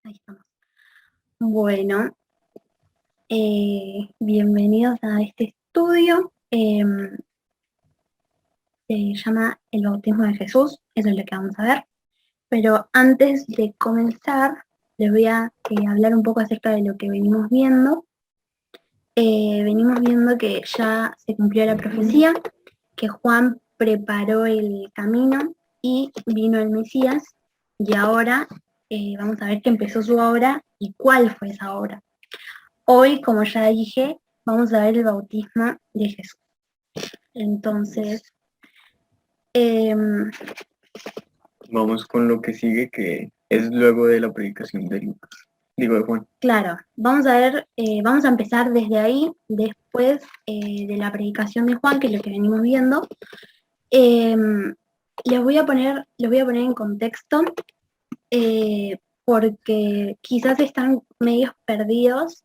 Ahí estamos. Bueno, bienvenidos a este estudio. Se llama El bautismo de Jesús, eso es lo que vamos a ver. Pero antes de comenzar, les voy a hablar un poco acerca de lo que venimos viendo. Venimos viendo que ya se cumplió la profecía, que Juan preparó el camino y vino el Mesías, y ahora vamos a ver que empezó su obra y cuál fue esa obra. Hoy, como ya dije, vamos a ver el bautismo de Jesús. Entonces, eh, Vamos con lo que sigue, que es luego de la predicación de Lucas. Digo, de Juan. claro, vamos a ver, vamos a empezar desde ahí, después de la predicación de Juan, que es lo que venimos viendo. Eh, les voy a poner en contexto, porque quizás están medios perdidos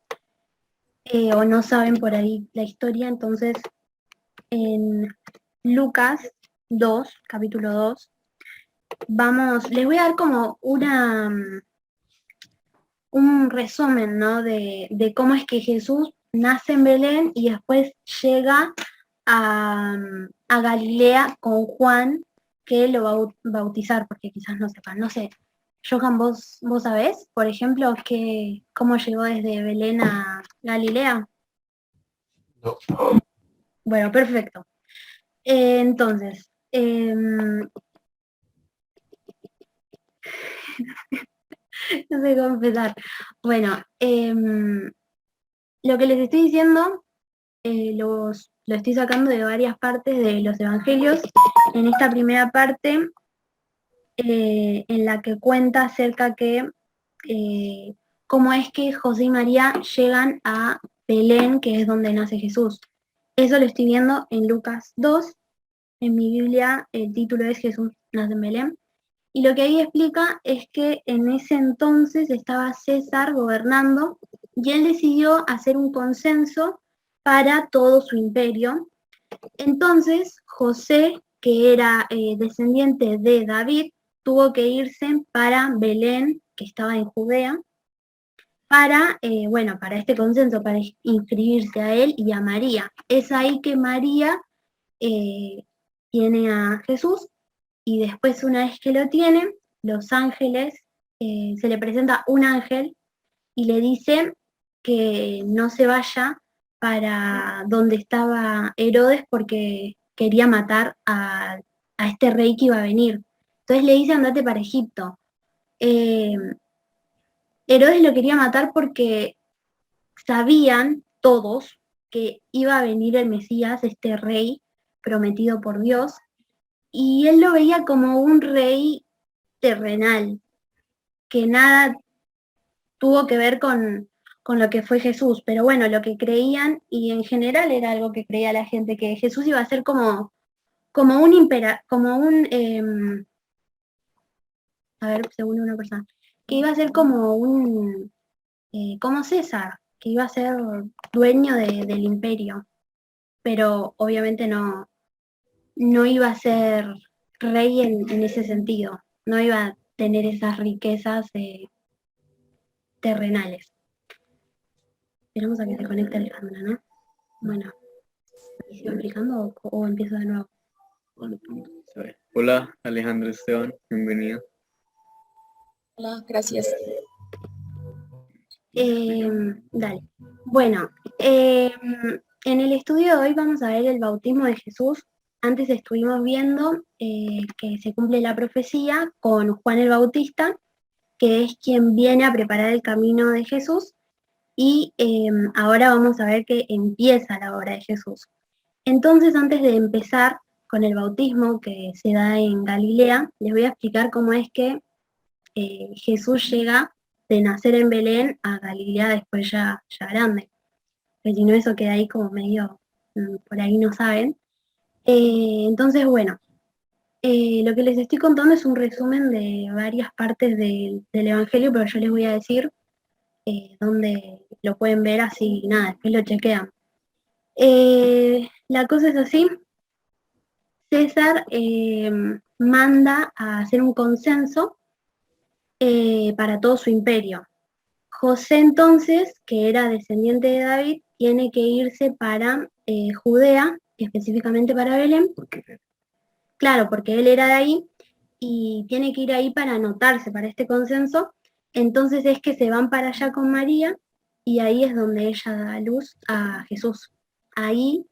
o no saben por ahí la historia. Entonces, en Lucas 2, capítulo 2, les voy a dar como un resumen, ¿no? De cómo es que Jesús nace en Belén y después llega a Galilea con Juan, que lo va a bautizar, porque quizás no sepan, no sé. Johan, ¿vos sabés, por ejemplo, cómo llegó desde Belén a Galilea? No. Bueno, perfecto. Entonces, no sé cómo empezar. Bueno, lo que les estoy diciendo lo estoy sacando de varias partes de los evangelios. En esta primera parte, en la que cuenta acerca que cómo es que José y María llegan a Belén, que es donde nace Jesús. Eso lo estoy viendo en Lucas 2. En mi Biblia el título es Jesús nace en Belén. Y lo que ahí explica es que en ese entonces estaba César gobernando y él decidió hacer un consenso para todo su imperio. Entonces José, que era descendiente de David, tuvo que irse para Belén, que estaba en Judea, para este consenso, para inscribirse a él y a María. Es ahí que María eh, tiene a Jesús, y después, una vez que lo tienen, los ángeles, se le presenta un ángel y le dice que no se vaya para donde estaba Herodes, porque quería matar a este rey que iba a venir. Entonces le dice: andate para Egipto. Eh, Herodes lo quería matar porque sabían todos que iba a venir el Mesías, este rey prometido por Dios, y él lo veía como un rey terrenal, que nada tuvo que ver con lo que fue Jesús. Pero bueno, lo que creían, y en general era algo que creía la gente, que Jesús iba a ser como un a ver, según una persona, que iba a ser como César, que iba a ser dueño del imperio, pero obviamente no iba a ser rey en ese sentido, no iba a tener esas riquezas terrenales. Esperamos a que se conecte Alejandra, ¿no? Bueno, ¿y sigo explicando o empiezo de nuevo? Bueno, a ver. Hola, Alejandro Esteban, bienvenido. Hola, gracias. Dale. Bueno, en el estudio de hoy vamos a ver el bautismo de Jesús. Antes estuvimos viendo que se cumple la profecía con Juan el Bautista, que es quien viene a preparar el camino de Jesús, y ahora vamos a ver que empieza la obra de Jesús. Entonces, antes de empezar con el bautismo que se da en Galilea, les voy a explicar cómo es que Jesús llega de nacer en Belén a Galilea después ya grande. Pero si no, eso queda ahí como medio, por ahí no saben. Entonces, bueno, lo que les estoy contando es un resumen de varias partes del Evangelio, pero yo les voy a decir dónde lo pueden ver, así nada, después lo chequean. La cosa es así: César manda a hacer un consenso para todo su imperio. José entonces, que era descendiente de David, tiene que irse para Judea, específicamente para Belén. ¿Por qué? Claro, porque él era de ahí y tiene que ir ahí para anotarse para este consenso. Entonces es que se van para allá con María y ahí es donde ella da a luz a Jesús. Ahí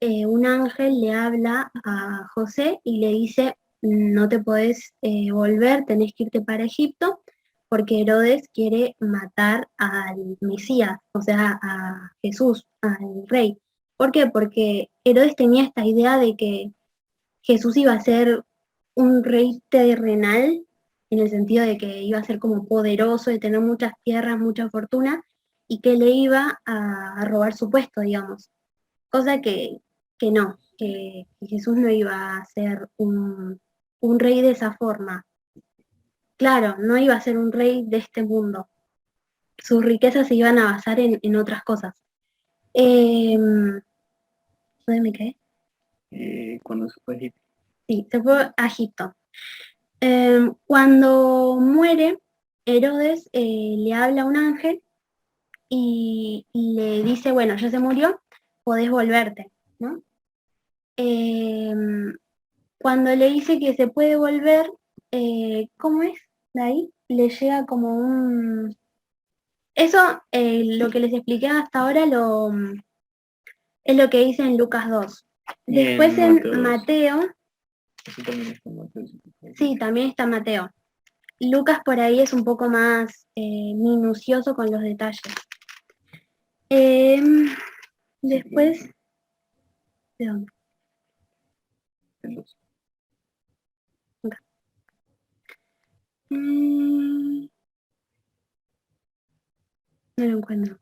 un ángel le habla a José y le dice, no te podés volver, tenés que irte para Egipto, porque Herodes quiere matar al Mesías, o sea, a Jesús, al rey. ¿Por qué? Porque Herodes tenía esta idea de que Jesús iba a ser un rey terrenal, en el sentido de que iba a ser como poderoso, de tener muchas tierras, mucha fortuna, y que le iba a robar su puesto, digamos. Cosa que no, que Jesús no iba a ser un rey de esa forma. Claro, no iba a ser un rey de este mundo. Sus riquezas se iban a basar en otras cosas. ¿Dónde me quedé? Cuando se fue a Egipto. Sí, se fue a Egipto. Cuando muere, Herodes le habla a un ángel y le dice, bueno, ya se murió, podés volverte, ¿no? Cuando le dice que se puede volver, ¿cómo es? De ahí le llega como un... Eso, lo que les expliqué hasta ahora, es lo que dice en Lucas 2. Y Después en en Mateo 2. Mateo, Eso también está en Mateo. sí, también está Mateo. Lucas por ahí es un poco más minucioso con los detalles. Después, ¿de dónde? En los- Acá. No lo encuentro.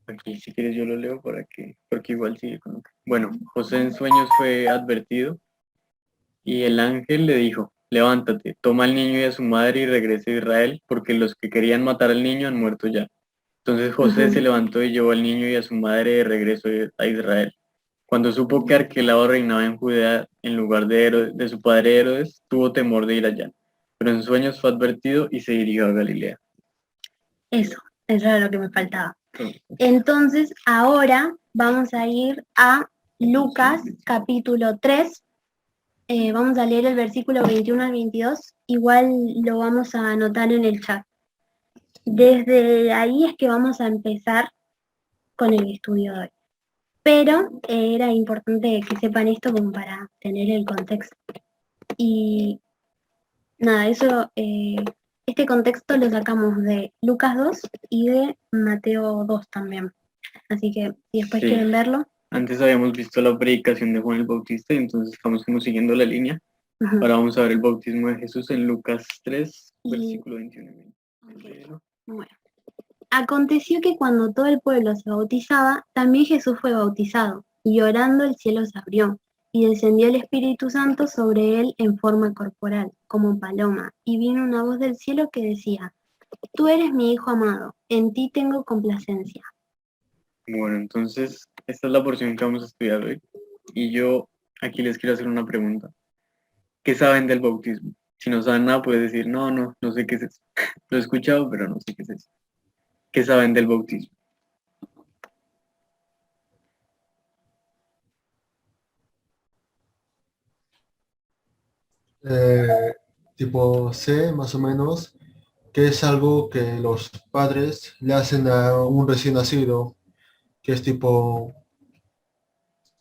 Aquí, si quieres, yo lo leo porque igual sigue con lo que... Bueno, José en sueños fue advertido y el ángel le dijo, levántate, toma al niño y a su madre y regrese a Israel, porque los que querían matar al niño han muerto ya. Entonces José se levantó y llevó al niño y a su madre de regreso a Israel. Cuando supo que Arquelao reinaba en Judea en lugar de su padre Herodes, tuvo temor de ir allá. Pero en sueños fue advertido y se dirigió a Galilea. Eso era lo que me faltaba. Entonces, ahora vamos a ir a Lucas capítulo 3. Vamos a leer el versículo 21 al 22. Igual lo vamos a anotar en el chat. Desde ahí es que vamos a empezar con el estudio de hoy. Pero era importante que sepan esto como para tener el contexto. Y nada, eso, este contexto lo sacamos de Lucas 2 y de Mateo 2 también. Así que si después Sí. quieren verlo. Antes habíamos visto la predicación de Juan el Bautista y entonces estamos como siguiendo la línea. Ahora vamos a ver el bautismo de Jesús en Lucas 3, versículo 21. Okay. Bueno. Aconteció que cuando todo el pueblo se bautizaba, también Jesús fue bautizado, y orando el cielo se abrió, y descendió el Espíritu Santo sobre él en forma corporal, como paloma, y vino una voz del cielo que decía, tú eres mi Hijo amado, en ti tengo complacencia. Bueno, entonces esta es la porción que vamos a estudiar hoy. Y yo aquí les quiero hacer una pregunta. ¿Qué saben del bautismo? Si no saben nada, puedes decir, no sé qué es eso. Lo he escuchado, pero no sé qué es eso. ¿Qué saben del bautismo? Tipo, sé más o menos que es algo que los padres le hacen a un recién nacido, que es tipo,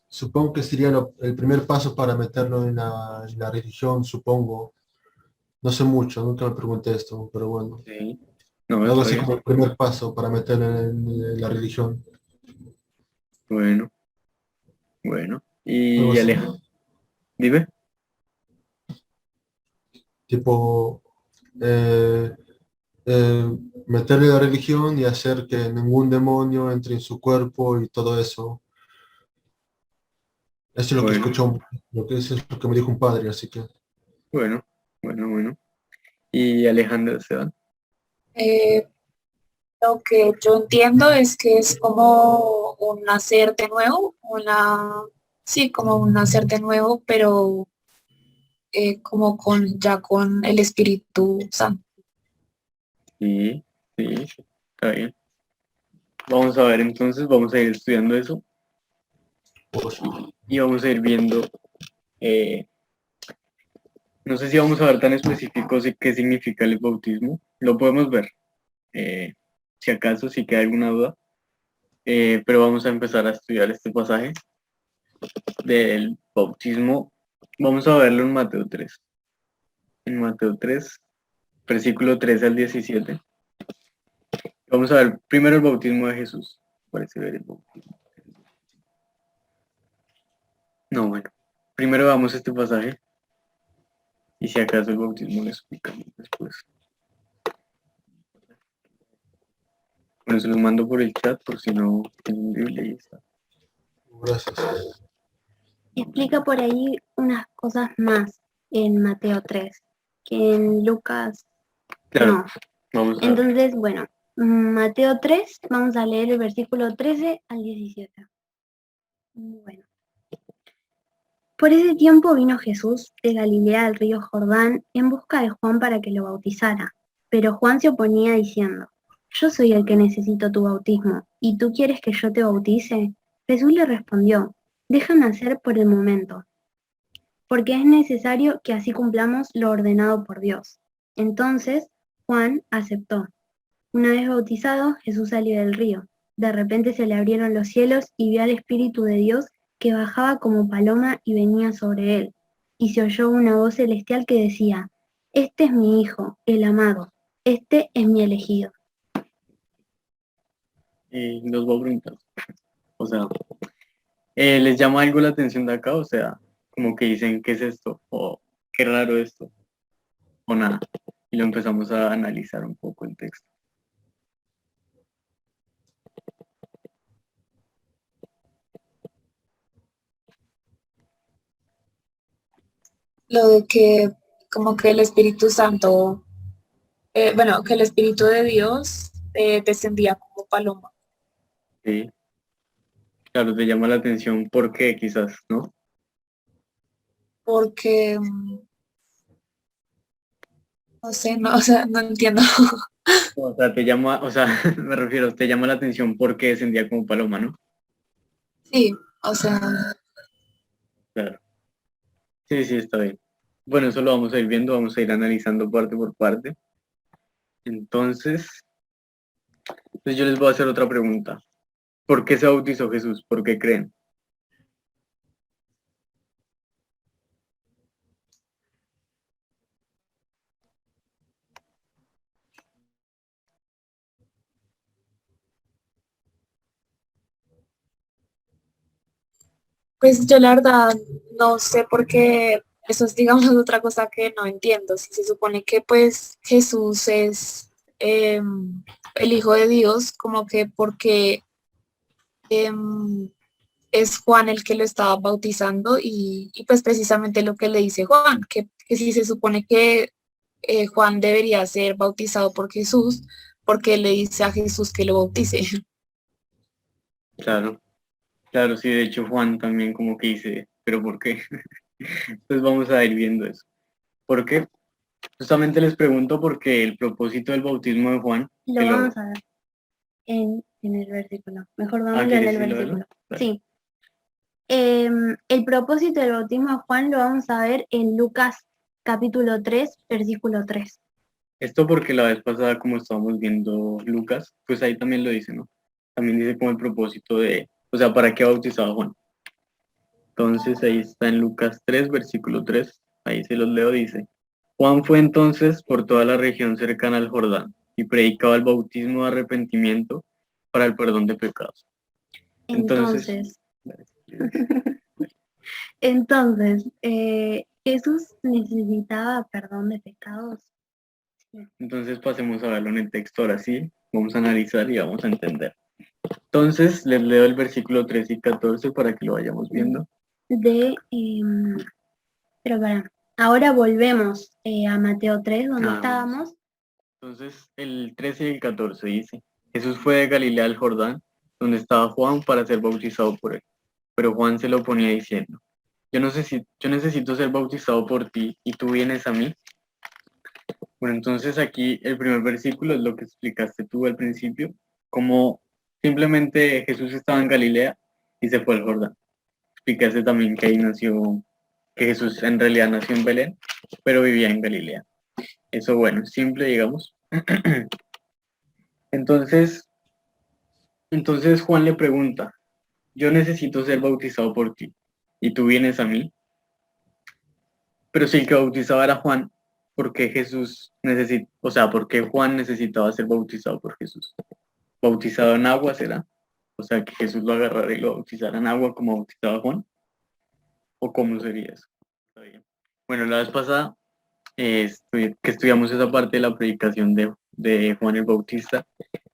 supongo que sería el primer paso para meterlo en la religión, supongo. No sé mucho, nunca me pregunté esto, pero bueno. Sí. No, Algo está así bien. como el primer paso para meterlo en la religión. Bueno, bueno. Algo Y así. Aleja, dime. Tipo, eh, meterle la religión y hacer que ningún demonio entre en su cuerpo y todo eso. Eso es lo que Bueno, escuchó, eso es lo que me dijo un padre, así que bueno, bueno. Y Alejandra Esteban. Eh, lo que yo entiendo es que es como un nacer de nuevo, sí, como un nacer de nuevo, pero como con el Espíritu Santo. Sí, sí, está bien. Vamos a ver entonces, vamos a ir estudiando eso Pues, y vamos a ir viendo, eh, no sé si vamos a ver tan específicos de qué significa el bautismo, lo podemos ver, si acaso, si queda alguna duda, pero vamos a empezar a estudiar este pasaje del bautismo. Vamos a verlo en Mateo 3. En Mateo 3, versículo 13 al 17. Vamos a ver primero el bautismo de Jesús. Parece ver el bautismo. No, bueno. Primero vamos a este pasaje y si acaso el bautismo lo explicamos después. Bueno, se los mando por el chat por si no tienen Biblia y está. gracias. Explica por ahí unas cosas más en Mateo 3, que en Lucas Claro, no. vamos a ver. Entonces, bueno, Mateo 3, vamos a leer el versículo 13 al 17. Bueno. Por ese tiempo vino Jesús de Galilea al río Jordán en busca de Juan para que lo bautizara. Pero Juan se oponía diciendo, yo soy el que necesito tu bautismo, ¿y tú quieres que yo te bautice? Jesús le respondió, déjame hacer por el momento, porque es necesario que así cumplamos lo ordenado por Dios. Entonces Juan aceptó. Una vez bautizado, Jesús salió del río. De repente se le abrieron los cielos y vio al Espíritu de Dios que bajaba como paloma y venía sobre él. Y se oyó una voz celestial que decía, este es mi Hijo, el amado, este es mi elegido. Y los voy a preguntar. O sea, ¿les llama algo la atención de acá? O sea, como que dicen, ¿qué es esto? O qué raro esto. O nada. Y lo empezamos a analizar un poco el texto. Lo de que como que el Espíritu Santo, bueno, que el Espíritu de Dios descendía como paloma. Sí. Claro, te llama la atención, ¿por qué quizás, no? Porque, no sé, no, o sea, no entiendo. O sea, te llama, o sea, me refiero, te llama la atención porque descendía como paloma, ¿no? Sí, o sea, Claro. Sí, sí, está bien. Bueno, eso lo vamos a ir viendo, vamos a ir analizando parte por parte. Entonces yo les voy a hacer otra pregunta. ¿Por qué se bautizó Jesús? ¿Por qué creen? pues yo la verdad no sé por qué, eso es digamos otra cosa que no entiendo. Si se supone que pues Jesús es el Hijo de Dios, como que porque es Juan el que lo estaba bautizando y pues precisamente lo que le dice Juan, que si se supone que Juan debería ser bautizado por Jesús, porque le dice a Jesús que lo bautice. Claro, claro, sí, de hecho Juan también como que dice, ¿pero por qué? Entonces vamos a ir viendo eso. ¿Por qué? Justamente les pregunto porque el propósito del bautismo de Juan, Lo vamos a ver en el versículo. Mejor vamos a leer ¿quieres el irlo a verlo? versículo. Dale. Sí. El propósito del bautismo de Juan lo vamos a ver en Lucas capítulo 3, versículo 3. Esto porque la vez pasada, como estábamos viendo Lucas, pues ahí también lo dice, ¿no? También dice como el propósito de, o sea, ¿para qué bautizaba Juan? Entonces ahí está en Lucas 3, versículo 3, ahí se los leo, dice, Juan fue entonces por toda la región cercana al Jordán y predicaba el bautismo de arrepentimiento para el perdón de pecados. Entonces, Entonces, Jesús necesitaba perdón de pecados. entonces pasemos a verlo en el texto ahora sí, vamos a analizar y vamos a entender. Entonces les leo el versículo 13 y 14 para que lo vayamos viendo. Pero ahora volvemos a Mateo 3, donde Bueno. estábamos. Entonces el 13 y el 14 dice, Jesús fue de Galilea al Jordán, donde estaba Juan para ser bautizado por él. Pero Juan se lo ponía diciendo, yo necesito ser bautizado por ti y tú vienes a mí. Bueno, entonces aquí el primer versículo es lo que explicaste tú al principio, como simplemente Jesús estaba en Galilea y se fue al Jordán. Explicaste también que ahí nació, que Jesús en realidad nació en Belén, pero vivía en Galilea. Eso, bueno, simple, digamos. Entonces, entonces Juan le pregunta, yo necesito ser bautizado por ti y tú vienes a mí. Pero si el que bautizaba era Juan, ¿por qué por qué Juan necesitaba ser bautizado por Jesús? ¿Bautizado en agua será? O sea, que Jesús lo agarrara y lo bautizara en agua como bautizaba Juan. ¿O cómo sería eso? Está bien. Bueno, la vez pasada que estudiamos esa parte de la predicación de Juan el Bautista,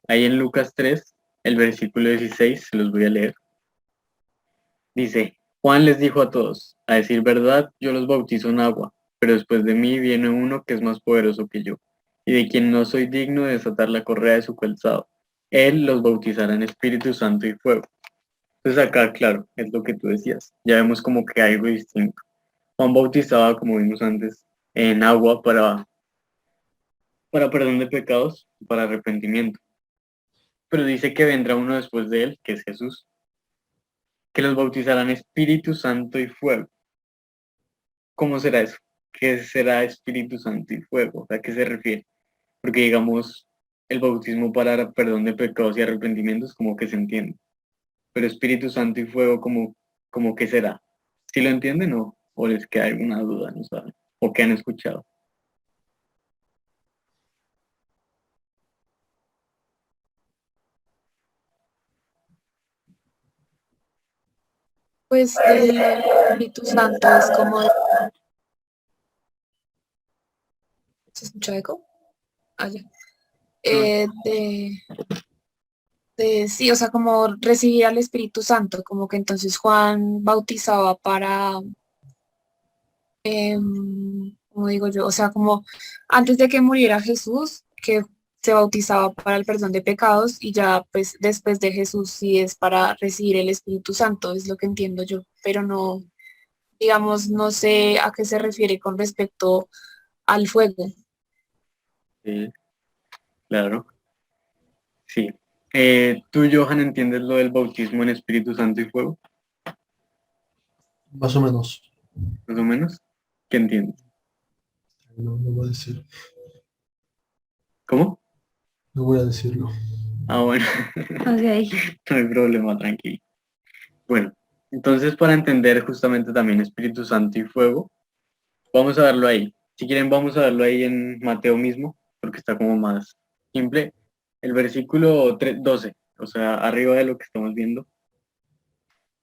ahí en Lucas 3, el versículo 16, se los voy a leer. Dice, Juan les dijo a todos, a decir verdad, yo los bautizo en agua, pero después de mí viene uno que es más poderoso que yo, y de quien no soy digno de desatar la correa de su calzado. Él los bautizará en Espíritu Santo y fuego. Entonces acá, claro, es lo que tú decías. Ya vemos como que hay algo distinto. Juan bautizaba, como vimos antes, en agua para perdón de pecados, para arrepentimiento. Pero dice que vendrá uno después de él, que es Jesús, que los bautizará en Espíritu Santo y fuego. ¿Cómo será eso? ¿Qué será Espíritu Santo y fuego? ¿A qué se refiere? Porque digamos, el bautismo para perdón de pecados y arrepentimientos como que se entiende. Pero Espíritu Santo y fuego como que será. ¿Sí lo entienden o les queda alguna duda? No saben. ¿O qué han escuchado? Pues el Espíritu Santo es como, ¿se escucha eco? Ah, ya. No. Eh, de, sí, o sea, como recibir al Espíritu Santo, como que entonces Juan bautizaba para, como digo yo, o sea, como antes de que muriera Jesús, que se bautizaba para el perdón de pecados y ya pues después de Jesús sí es para recibir el Espíritu Santo, es lo que entiendo yo, pero no, digamos, no sé a qué se refiere con respecto al fuego. Sí, claro. Sí. ¿Tú, Johan, entiendes lo del bautismo en Espíritu Santo y fuego? Más o menos. Más o menos. ¿Qué entiendes? No voy a decir. ¿Cómo? No voy a decirlo. Ah, bueno. Ok. No hay problema, tranquilo. Bueno, entonces para entender justamente también Espíritu Santo y fuego, vamos a verlo ahí. Si quieren, vamos a verlo ahí en Mateo mismo, porque está como más simple. El versículo 12, o sea, arriba de lo que estamos viendo.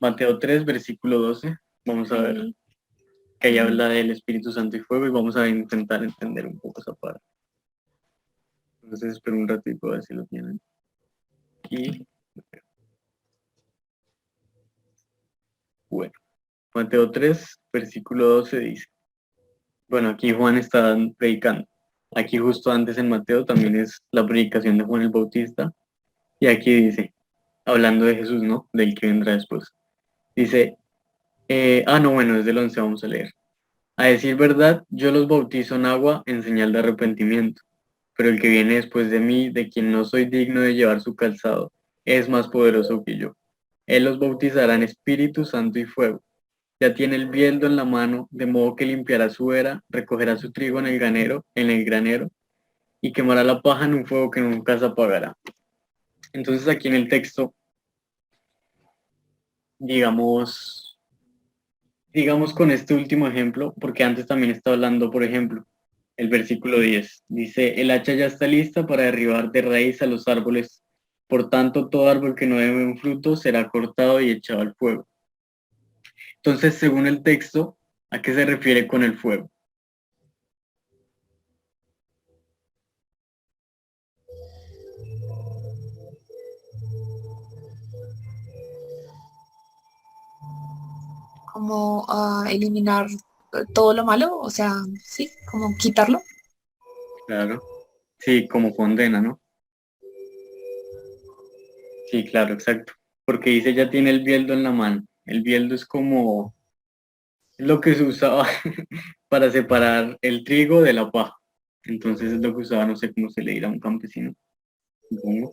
Mateo 3, versículo 12. Vamos a ver Ok. que ahí habla del Espíritu Santo y fuego y vamos a intentar entender un poco esa parte. Entonces, espero un ratito a ver si lo tienen. Y, bueno, Mateo 3, versículo 12 dice. Bueno, aquí Juan está predicando. Aquí justo antes en Mateo también es la predicación de Juan el Bautista. Y aquí dice, hablando de Jesús, ¿no? Del que vendrá después. Dice, no, bueno, desde el 11 vamos a leer. A decir verdad, yo los bautizo en agua en señal de arrepentimiento, pero el que viene después de mí, de quien no soy digno de llevar su calzado, es más poderoso que yo. Él los bautizará en Espíritu Santo y fuego. Ya tiene el bieldo en la mano, de modo que limpiará su era, recogerá su trigo en el granero, y quemará la paja en un fuego que nunca se apagará. Entonces aquí en el texto, digamos, digamos con este último ejemplo, porque antes también está hablando, por ejemplo, el versículo 10, dice, el hacha ya está lista para derribar de raíz a los árboles, por tanto todo árbol que no dé un fruto será cortado y echado al fuego. Entonces, según el texto, ¿a qué se refiere con el fuego? Como eliminar todo lo malo, o sea, sí, como quitarlo. Claro. Sí, como condena, ¿no? Sí, claro, exacto. Porque dice ya tiene el bieldo en la mano. El bieldo es como, Es lo que se usaba para separar el trigo de la paja. Entonces es lo que usaba, no sé cómo se le dirá a un campesino, supongo,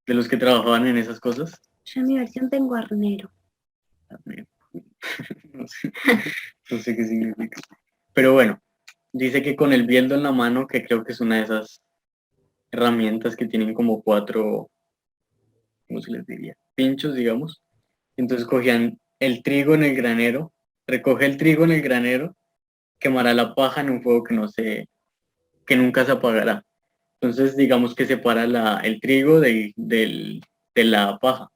de los que trabajaban en esas cosas. Yo en mi versión tengo arnero. No sé, no sé qué significa. Pero bueno, dice que con el bieldo en la mano, que creo que es una de esas herramientas que tienen como cuatro, ¿cómo se les diría? Pinchos, digamos. Entonces cogían el trigo en el granero, recoge el trigo en el granero, quemará la paja en un fuego que nunca se apagará. Entonces digamos que separa el trigo de la paja.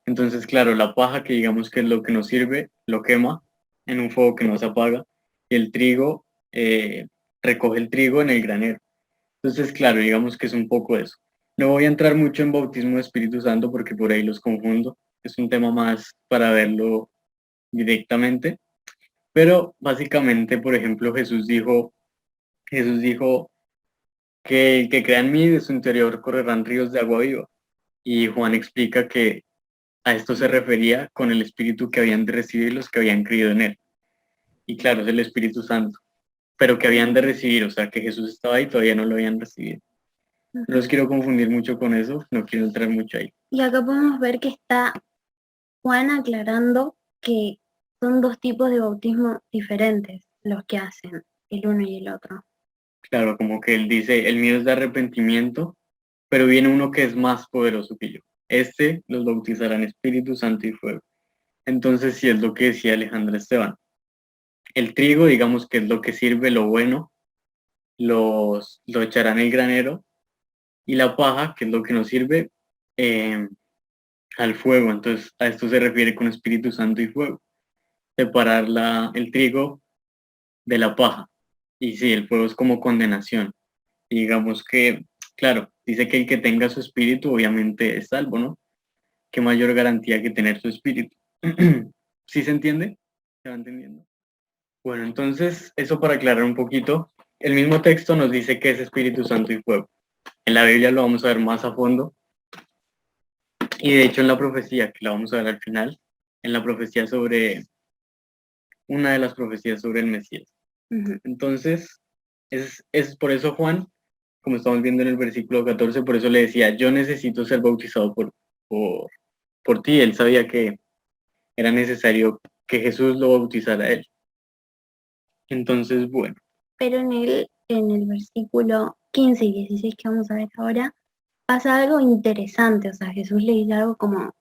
Entonces, claro, la paja, que digamos que es lo que nos sirve, lo quema en un fuego que no se apaga, y el trigo recoge el trigo en el granero. Entonces, claro, digamos que es un poco eso. No voy a entrar mucho en bautismo de Espíritu Santo porque por ahí los confundo. Es un tema más para verlo directamente. Pero básicamente, por ejemplo, Jesús dijo que el que crea en mí, de su interior correrán ríos de agua viva. Y Juan explica que a esto se refería con el Espíritu que habían de recibir los que habían creído en él. Y claro, es el Espíritu Santo, pero que habían de recibir, o sea, que Jesús estaba ahí y todavía no lo habían recibido. No los quiero confundir mucho con eso, no quiero entrar mucho ahí. Y acá podemos ver que está Juan aclarando que son dos tipos de bautismo diferentes los que hacen, el uno y el otro. Claro, como que él dice, el mío es de arrepentimiento, pero viene uno que es más poderoso que yo. Este los bautizará en Espíritu Santo y fuego. Entonces, sí es lo que decía Alejandra Esteban. El trigo, digamos que es lo que sirve, lo bueno, lo echarán en el granero, y la paja, que es lo que nos sirve, eh, al fuego. Entonces, a esto se refiere con Espíritu Santo y fuego. Separar el trigo de la paja. Y sí, el fuego es como condenación. Y digamos que, claro, dice que el que tenga su espíritu obviamente es salvo, ¿no? Qué mayor garantía que tener su espíritu. ¿Sí se entiende? ¿Se va entendiendo? Bueno, entonces, eso para aclarar un poquito. El mismo texto nos dice que es Espíritu Santo y fuego. En la Biblia lo vamos a ver más a fondo. Y de hecho en la profecía, que la vamos a ver al final, en la profecía sobre, una de las profecías sobre el Mesías. Entonces, es por eso Juan, como estamos viendo en el versículo 14, por eso le decía, yo necesito ser bautizado por ti. Él sabía que era necesario que Jesús lo bautizara a él. Entonces, bueno. Pero en el versículo 15 y 16 que vamos a ver ahora, pasa algo interesante. O sea, Jesús le dice algo como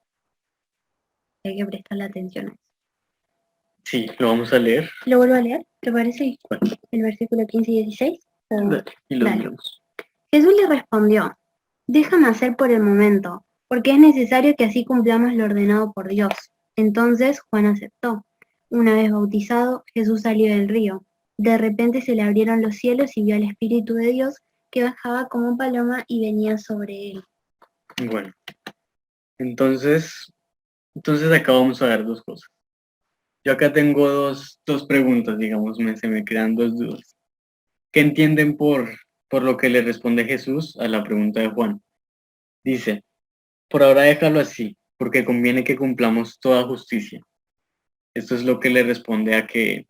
que hay que prestarle atención a eso. Sí, lo vamos a leer. ¿Lo vuelvo a leer? ¿Te parece? Bueno. El versículo 15 y 16. Dale, y lo Dale. leemos. Jesús le respondió, déjame hacer por el momento, porque es necesario que así cumplamos lo ordenado por Dios. Entonces Juan aceptó. Una vez bautizado, Jesús salió del río. De repente se le abrieron los cielos y vio al Espíritu de Dios que bajaba como paloma y venía sobre él. Bueno, entonces acá vamos a ver dos cosas. Yo acá tengo dos preguntas, digamos, se me crean dos dudas. ¿Qué entienden por lo que le responde Jesús a la pregunta de Juan? Dice, por ahora déjalo así, porque conviene que cumplamos toda justicia. Esto es lo que le responde a que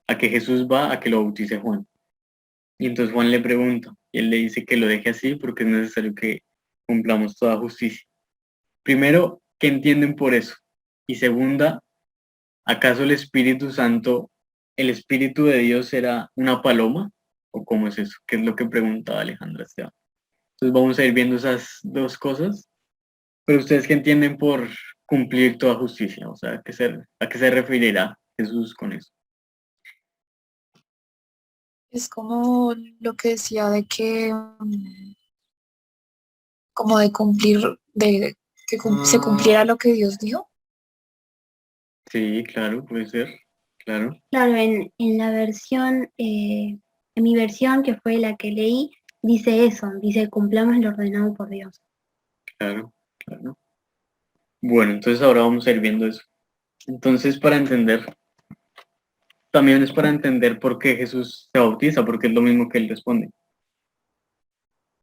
Jesús va a que lo bautice Juan. Y entonces Juan le pregunta, y él le dice que lo deje así porque es necesario que cumplamos toda justicia. Primero, ¿qué entienden por eso? Y segunda, ¿acaso el Espíritu Santo, el Espíritu de Dios era una paloma? ¿O cómo es eso? ¿Qué es lo que preguntaba Alejandra Esteban? Entonces vamos a ir viendo esas dos cosas. Pero ustedes qué entienden por cumplir toda justicia, o sea, ¿a qué se referirá Jesús con eso? Es como lo que decía de que, como de cumplir, de que se cumpliera lo que Dios dijo. Sí, claro, puede ser, claro. Claro, en la versión, en mi versión, que fue la que leí, dice eso, dice cumplamos lo ordenado por Dios. Claro, claro. Bueno, entonces ahora vamos a ir viendo eso. Entonces, también es para entender por qué Jesús se bautiza, porque es lo mismo que él responde.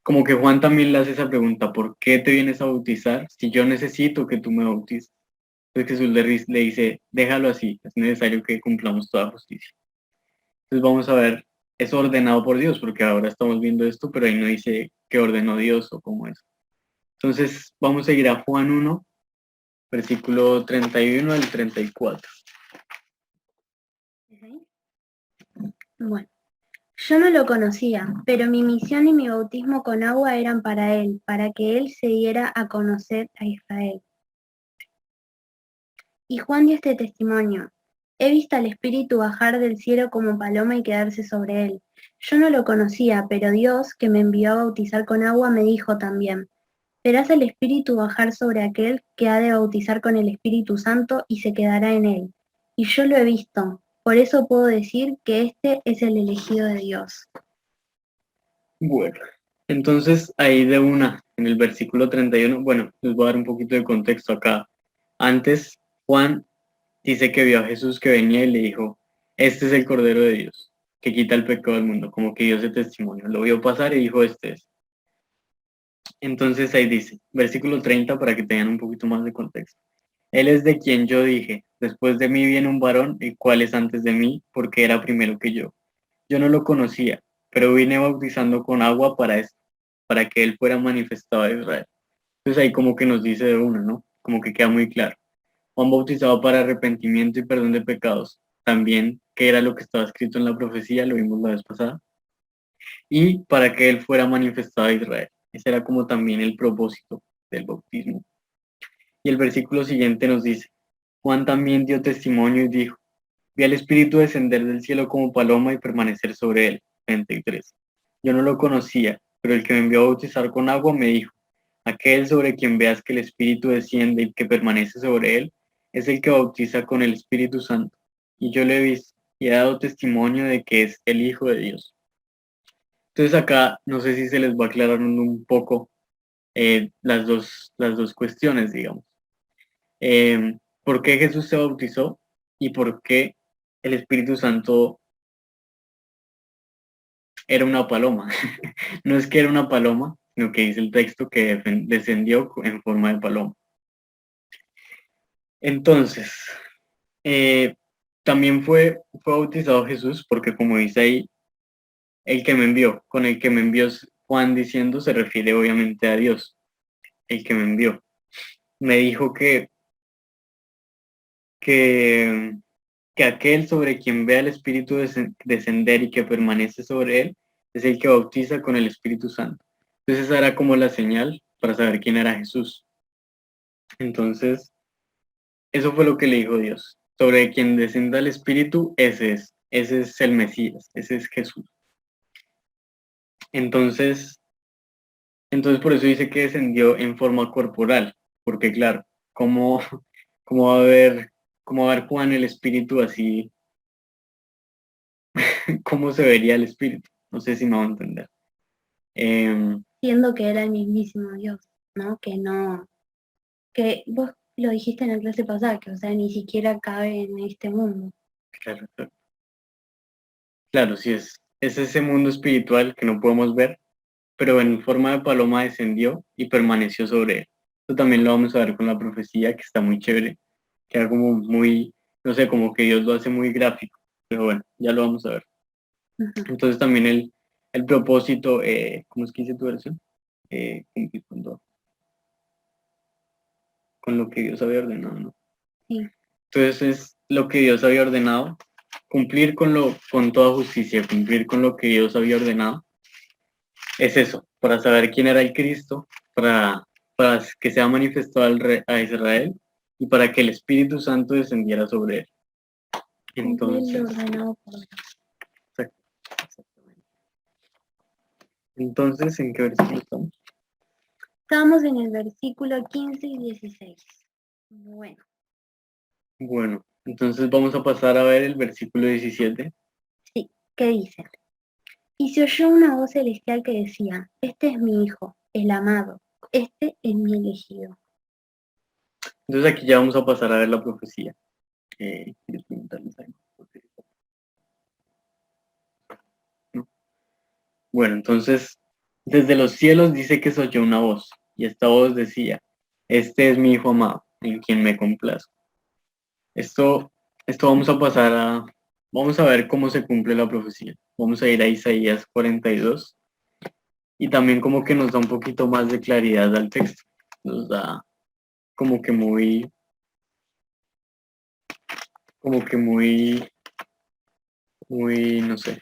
Como que Juan también le hace esa pregunta, ¿por qué te vienes a bautizar si yo necesito que tú me bautices? Entonces Jesús le dice, déjalo así, es necesario que cumplamos toda justicia. Entonces vamos a ver, es ordenado por Dios, porque ahora estamos viendo esto, pero ahí no dice que ordenó Dios o cómo es. Entonces vamos a ir a Juan 1, versículo 31 al 34. Ok. Bueno, yo no lo conocía, pero mi misión y mi bautismo con agua eran para él, para que él se diera a conocer a Israel. Y Juan dio este testimonio: he visto al Espíritu bajar del cielo como paloma y quedarse sobre él. Yo no lo conocía, pero Dios, que me envió a bautizar con agua, me dijo también: verás al Espíritu bajar sobre aquel que ha de bautizar con el Espíritu Santo y se quedará en él. Y yo lo he visto, por eso puedo decir que este es el elegido de Dios. Bueno, entonces ahí de una, en el versículo 31, bueno, les voy a dar un poquito de contexto acá. Antes, Juan dice que vio a Jesús que venía y le dijo, este es el Cordero de Dios, que quita el pecado del mundo, como que dio ese testimonio. Lo vio pasar y dijo, este es. Entonces ahí dice, versículo 30, para que tengan un poquito más de contexto. Él es de quien yo dije, después de mí viene un varón, el cual es antes de mí, porque era primero que yo. Yo no lo conocía, pero vine bautizando con agua para esto, para que él fuera manifestado a Israel. Entonces ahí como que nos dice de uno, ¿no? Como que queda muy claro. Juan bautizado para arrepentimiento y perdón de pecados. También, que era lo que estaba escrito en la profecía, lo vimos la vez pasada. Y para que él fuera manifestado a Israel. Ese era como también el propósito del bautismo. Y el versículo siguiente nos dice, Juan también dio testimonio y dijo, vi al Espíritu descender del cielo como paloma y permanecer sobre él. 33. Yo no lo conocía, pero el que me envió a bautizar con agua me dijo, aquel sobre quien veas que el Espíritu desciende y que permanece sobre él, es el que bautiza con el Espíritu Santo. Y yo le he visto y he dado testimonio de que es el Hijo de Dios. Entonces acá no sé si se les va aclarando un poco las dos cuestiones, digamos. ¿Por qué Jesús se bautizó y por qué el Espíritu Santo era una paloma? No es que era una paloma, sino que dice el texto que descendió en forma de paloma. Entonces, también fue bautizado Jesús, porque como dice ahí, el que me envió, con el que me envió Juan diciendo, se refiere obviamente a Dios, el que me envió. Me dijo que, que aquel sobre quien vea el Espíritu descender y que permanece sobre él, es el que bautiza con el Espíritu Santo. Entonces esa era como la señal para saber quién era Jesús. Entonces, eso fue lo que le dijo Dios. Sobre quien descienda el Espíritu, ese es el Mesías, ese es Jesús. Entonces, por eso dice que descendió en forma corporal, porque claro, ¿cómo, cómo va a ver, cómo va a ver Juan el Espíritu así? ¿Cómo se vería el Espíritu? No sé si me va a entender. Siendo que era el mismísimo Dios, ¿no? Que vos lo dijiste en la clase pasada, que o sea, ni siquiera cabe en este mundo. Claro, claro. Claro, sí es ese mundo espiritual que no podemos ver, pero en forma de paloma descendió y permaneció sobre él. Esto también lo vamos a ver con la profecía, que está muy chévere, que era como muy, no sé, como que Dios lo hace muy gráfico, pero bueno, ya lo vamos a ver. Ujú. Entonces también el propósito, ¿cómo es que dice tu versión? Cumplir con lo que Dios había ordenado, ¿no? Sí. Entonces es lo que Dios había ordenado, cumplir con toda justicia, cumplir con lo que Dios había ordenado. Es eso, para saber quién era el Cristo, para que sea manifestado a Israel y para que el Espíritu Santo descendiera sobre él. Cumplir lo Entonces, ordenado por Dios. exactamente. Entonces, ¿en qué versículo estamos? Estamos en el versículo 15 y 16. Bueno, Bueno, entonces vamos a pasar a ver el versículo 17. sí, ¿qué dice? Y se oyó una voz celestial que decía: este es mi Hijo, el amado, este es mi elegido. Entonces aquí ya vamos a pasar a ver la profecía. ¿Quieres preguntarles algo? ¿No? Bueno, entonces, desde los cielos dice que se oyó una voz, y esta voz decía, este es mi Hijo amado, en quien me complazco. Esto, esto vamos a ver cómo se cumple la profecía. Vamos a ir a Isaías 42 y también como que nos da un poquito más de claridad al texto. Nos da como que muy, no sé,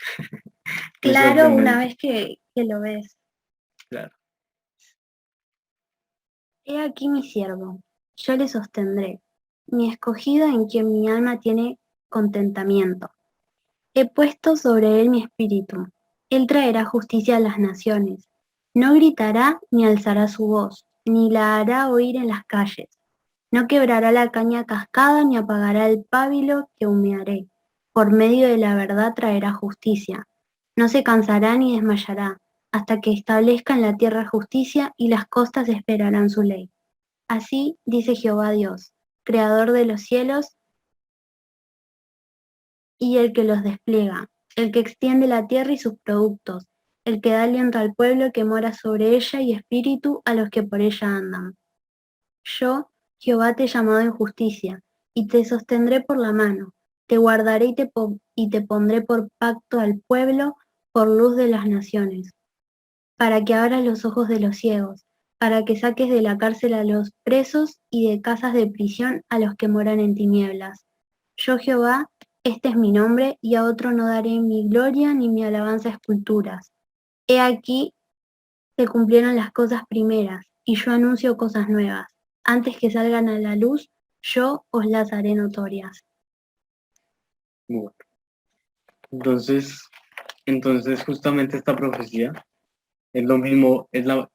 muy Claro, una sorprendente. vez que lo ves. Claro. He aquí mi siervo, yo le sostendré, mi escogido en quien mi alma tiene contentamiento. He puesto sobre él mi espíritu. Él traerá justicia a las naciones. No gritará ni alzará su voz, ni la hará oír en las calles. No quebrará la caña cascada, ni apagará el pábilo que humearé. Por medio de la verdad traerá justicia. No se cansará ni desmayará, hasta que establezca en la tierra justicia y las costas esperarán su ley. Así dice Jehová Dios, creador de los cielos y el que los despliega, el que extiende la tierra y sus productos, el que da aliento al pueblo que mora sobre ella y espíritu a los que por ella andan. Yo, Jehová, te he llamado en justicia, y te sostendré por la mano, te guardaré y te pondré por pacto al pueblo, por luz de las naciones, para que abras los ojos de los ciegos, para que saques de la cárcel a los presos y de casas de prisión a los que moran en tinieblas. Yo Jehová, este es mi nombre, y a otro no daré mi gloria ni mi alabanza a esculturas. He aquí, se cumplieron las cosas primeras, y yo anuncio cosas nuevas. Antes que salgan a la luz, yo os las haré notorias. Bueno, entonces justamente esta profecía es lo mismo,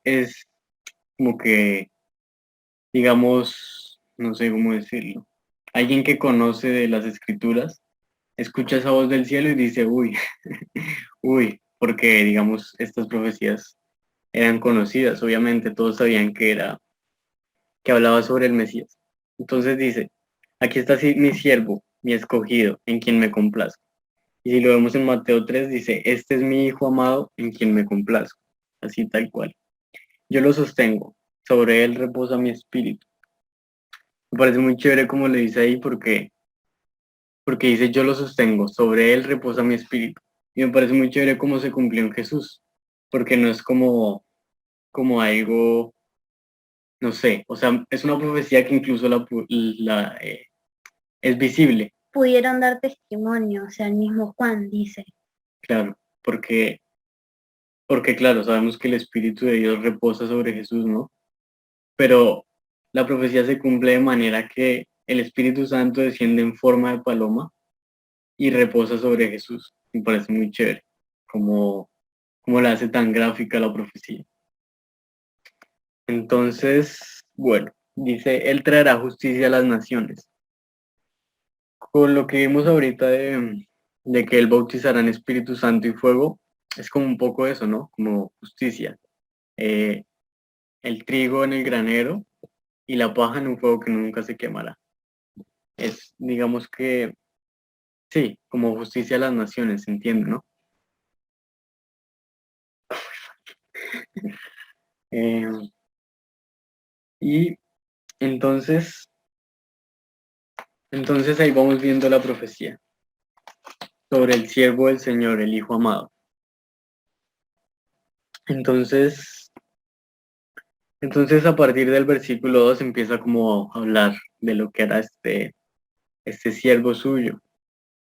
es como que, digamos, no sé cómo decirlo, alguien que conoce de las escrituras, escucha esa voz del cielo y dice, uy, uy, porque digamos, estas profecías eran conocidas, obviamente todos sabían que hablaba sobre el Mesías. Entonces dice, aquí está mi siervo, mi escogido, en quien me complazco. Y si lo vemos en Mateo 3, dice, este es mi hijo amado, en quien me complazco, así tal cual. Yo lo sostengo, sobre él reposa mi espíritu. Me parece muy chévere como le dice ahí porque dice yo lo sostengo, sobre él reposa mi espíritu. Y me parece muy chévere cómo se cumplió en Jesús, porque no es como algo, no sé, o sea, es una profecía que incluso es visible, Pudieron dar testimonio, o sea, el mismo Juan dice. claro, porque claro, sabemos que el Espíritu de Dios reposa sobre Jesús, ¿no? Pero la profecía se cumple de manera que el Espíritu Santo desciende en forma de paloma y reposa sobre Jesús. Me parece muy chévere como la hace tan gráfica la profecía. Entonces, bueno, dice, Él traerá justicia a las naciones. Con lo que vimos ahorita de que Él bautizará en Espíritu Santo y fuego, es como un poco eso, ¿no? Como justicia. Eh, el trigo en el granero y la paja en un fuego que nunca se quemará. Es, digamos que, sí, como justicia a las naciones, se entiende, ¿no? Eh, y entonces ahí vamos viendo la profecía sobre el siervo del Señor, el Hijo amado. Entonces, entonces a partir del versículo 2 empieza como a hablar de lo que hará este siervo suyo,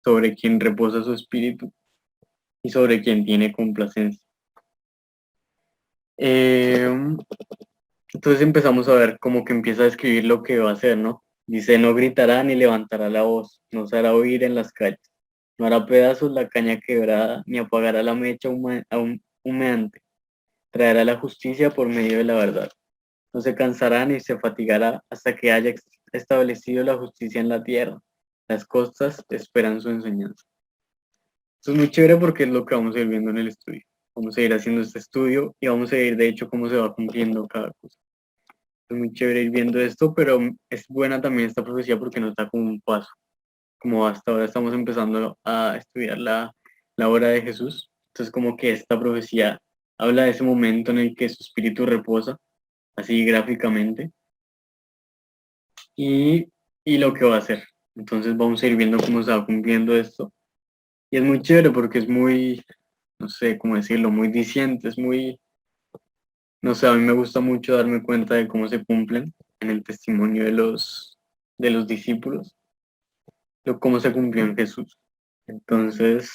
sobre quien reposa su espíritu y sobre quien tiene complacencia. Eh, entonces empezamos a ver como que empieza a describir lo que va a hacer, ¿no? Dice, no gritará ni levantará la voz, no se hará oír en las calles, no hará pedazos la caña quebrada, ni apagará la mecha humeante, traerá la justicia por medio de la verdad. No se cansará ni se fatigará hasta que haya establecido la justicia en la tierra. Las costas esperan su enseñanza. Esto es muy chévere porque es lo que vamos a ir viendo en el estudio. Vamos a ir haciendo este estudio y vamos a ir, de hecho, cómo se va cumpliendo cada cosa. Es muy chévere ir viendo esto, pero es buena también esta profecía porque nos da como un paso. Como hasta ahora estamos empezando a estudiar la obra de Jesús. Entonces, como que esta profecía habla de ese momento en el que su espíritu reposa, así gráficamente, y, y lo que va a hacer, Entonces vamos a ir viendo cómo se va cumpliendo esto. Y es muy chévere porque es muy, no sé cómo decirlo, muy diciente, es muy, no sé, a mí me gusta mucho darme cuenta de cómo se cumplen en el testimonio de los discípulos, cómo se cumplió en Jesús. Entonces,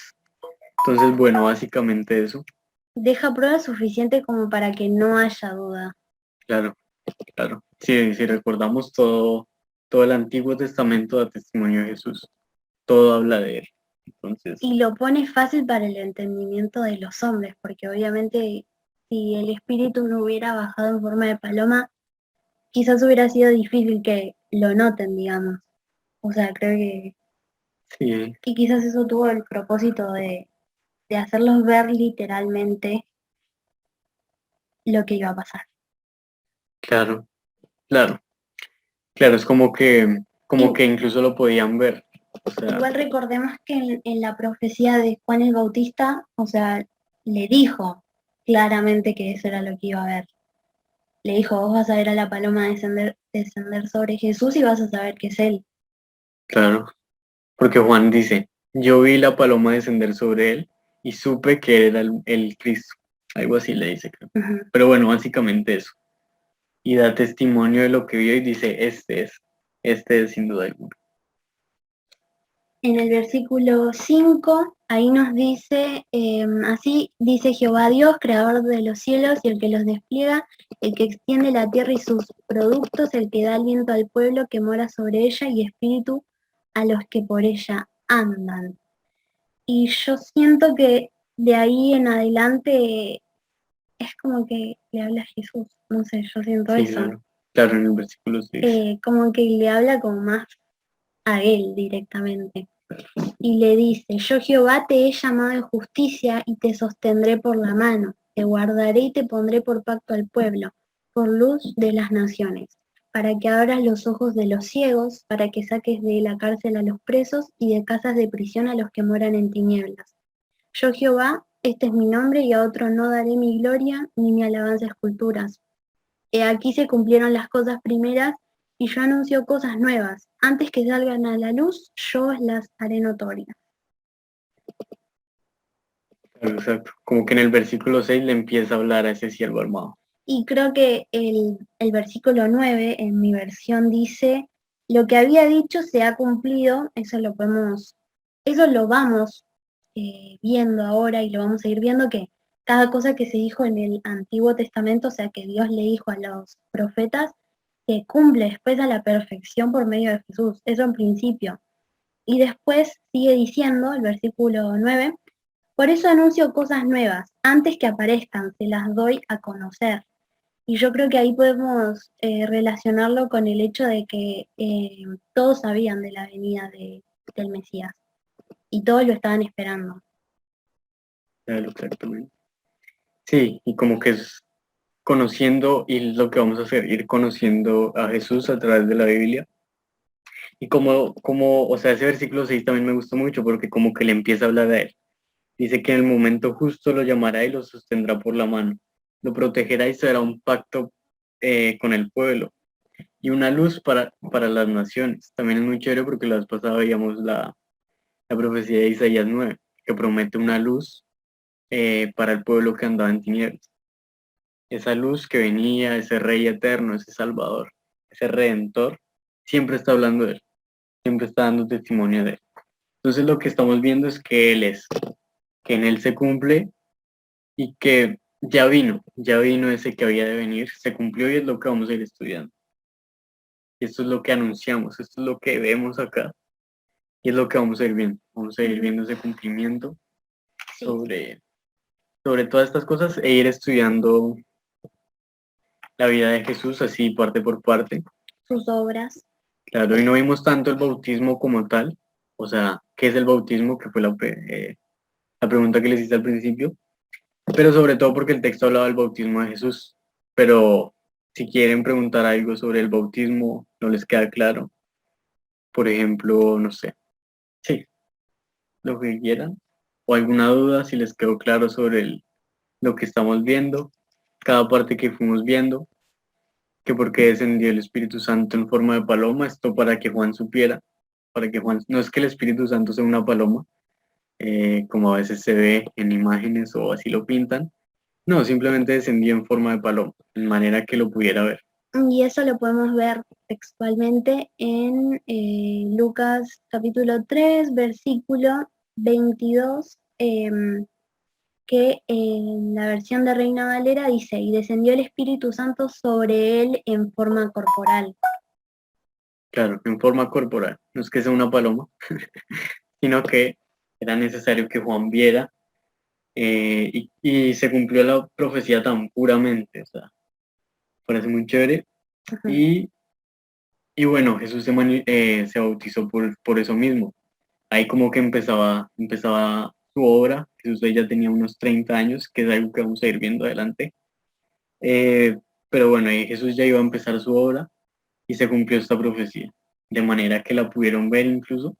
bueno, básicamente eso. Deja pruebas suficientes como para que no haya duda. Claro, claro. Si recordamos todo el Antiguo Testamento da testimonio de Jesús. Todo habla de él. Entonces, Y lo pone fácil para el entendimiento de los hombres, porque obviamente si el espíritu no hubiera bajado en forma de paloma, quizás hubiera sido difícil que lo noten, digamos. O sea, creo sí, que quizás eso tuvo el propósito de hacerlos ver literalmente lo que iba a pasar. claro, claro. Claro, es como que incluso lo podían ver. O sea, Igual recordemos que en la profecía de Juan el Bautista, o sea, le dijo claramente que eso era lo que iba a ver. Le dijo, vos vas a ver a la paloma descender sobre Jesús y vas a saber que es él. claro. Porque Juan dice, yo vi la paloma descender sobre él y supe que era el Cristo. Algo así le dice, creo. Ujú. Pero bueno, básicamente eso. Y da testimonio de lo que vio y dice, este es sin duda alguna. En el versículo 5, ahí nos dice, así dice Jehová Dios, creador de los cielos y el que los despliega, el que extiende la tierra y sus productos, el que da aliento al pueblo que mora sobre ella y espíritu a los que por ella andan. Y yo siento que de ahí en adelante es como que le habla a Jesús, no sé, yo siento Sí, eso. claro. Claro, en el versículo 6. Como que le habla como más a él directamente. Y le dice, yo Jehová te he llamado en justicia y te sostendré por la mano, te guardaré y te pondré por pacto al pueblo, por luz de las naciones, para que abras los ojos de los ciegos, para que saques de la cárcel a los presos y de casas de prisión a los que moran en tinieblas. Yo Jehová, este es mi nombre y a otro no daré mi gloria ni mi alabanza a esculturas. Aquí se cumplieron las cosas primeras y yo anuncio cosas nuevas. Antes que salgan a la luz, yo las haré notorias. Claro, exacto. Como que en el versículo 6 le empieza a hablar a ese siervo armado. Y creo que el versículo 9 en mi versión dice, lo que había dicho se ha cumplido, eso lo vamos viendo ahora y lo vamos a ir viendo que cada cosa que se dijo en el Antiguo Testamento, o sea, que Dios le dijo a los profetas, se cumple después a la perfección por medio de Jesús, eso en principio. Y después sigue diciendo, el versículo 9, por eso anuncio cosas nuevas, antes que aparezcan, se las doy a conocer. Y yo creo que ahí podemos relacionarlo con el hecho de que todos sabían de la venida del Mesías y todos lo estaban esperando. Claro, exactamente. Sí, y como que es conociendo y lo que vamos a hacer, ir conociendo a Jesús a través de la Biblia. Y o sea, ese versículo 6 también me gustó mucho porque como que le empieza a hablar a él. Dice que en el momento justo lo llamará y lo sostendrá por la mano. Lo protegerá y será un pacto con el pueblo y una luz para las naciones. También es muy chévere porque la vez pasada veíamos la profecía de Isaías 9, que promete una luz para el pueblo que andaba en tinieblas. Esa luz que venía, ese rey eterno, ese salvador, ese redentor, siempre está hablando de él, siempre está dando testimonio de él. Entonces lo que estamos viendo es que él es, que en él se cumple y que ya vino ese que había de venir, se cumplió y es lo que vamos a ir estudiando. Y esto es lo que anunciamos, esto es lo que vemos acá y es lo que vamos a ir viendo. Vamos a ir viendo ese cumplimiento Sí, sobre todas estas cosas e ir estudiando la vida de Jesús así parte por parte. sus obras. Claro, y no vimos tanto el bautismo como tal, o sea, ¿qué es el bautismo? Que fue la pregunta que les hice al principio, pero sobre todo porque el texto hablaba del bautismo de Jesús. Pero si quieren preguntar algo sobre el bautismo, no les queda claro, por ejemplo, no sé, sí, lo que quieran, o alguna duda, si les quedó claro sobre lo que estamos viendo, cada parte que fuimos viendo, que por qué descendió el Espíritu Santo en forma de paloma, esto para que Juan supiera para que Juan, no es que el Espíritu Santo sea una paloma, como a veces se ve en imágenes o así lo pintan. No, simplemente descendió en forma de paloma, de manera que lo pudiera ver. Y eso lo podemos ver textualmente en Lucas capítulo 3, versículo 22, que en la versión de Reina Valera dice, y descendió el Espíritu Santo sobre él en forma corporal. Claro, en forma corporal. No es que sea una paloma, sino que era necesario que Juan viera y se cumplió la profecía tan puramente. O sea, parece muy chévere. Ujú. Y bueno, Jesús se bautizó por eso mismo. Ahí como que empezaba su obra. Jesús ahí ya tenía unos 30 años, que es algo que vamos a ir viendo adelante. Pero bueno, ahí Jesús ya iba a empezar su obra y se cumplió esta profecía, de manera que la pudieron ver incluso.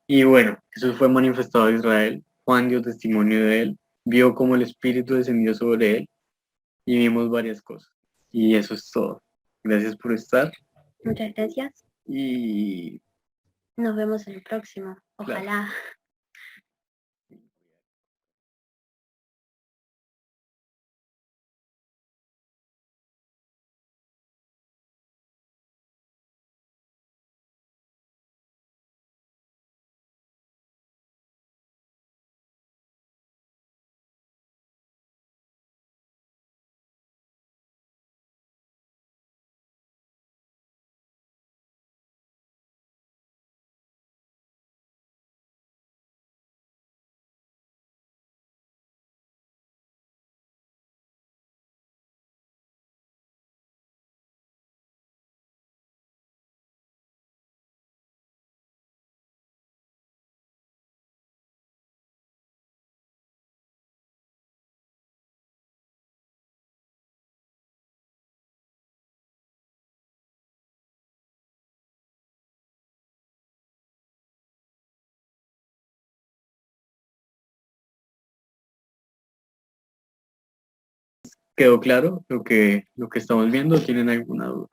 Y bueno, Jesús fue manifestado a Israel, Juan dio testimonio de él, vio cómo el Espíritu descendió sobre él y vimos varias cosas. Y eso es todo. Gracias por estar Muchas gracias. y Nos vemos en el próximo. claro. Ojalá. ¿Quedó claro lo que estamos viendo? ¿Tienen alguna duda?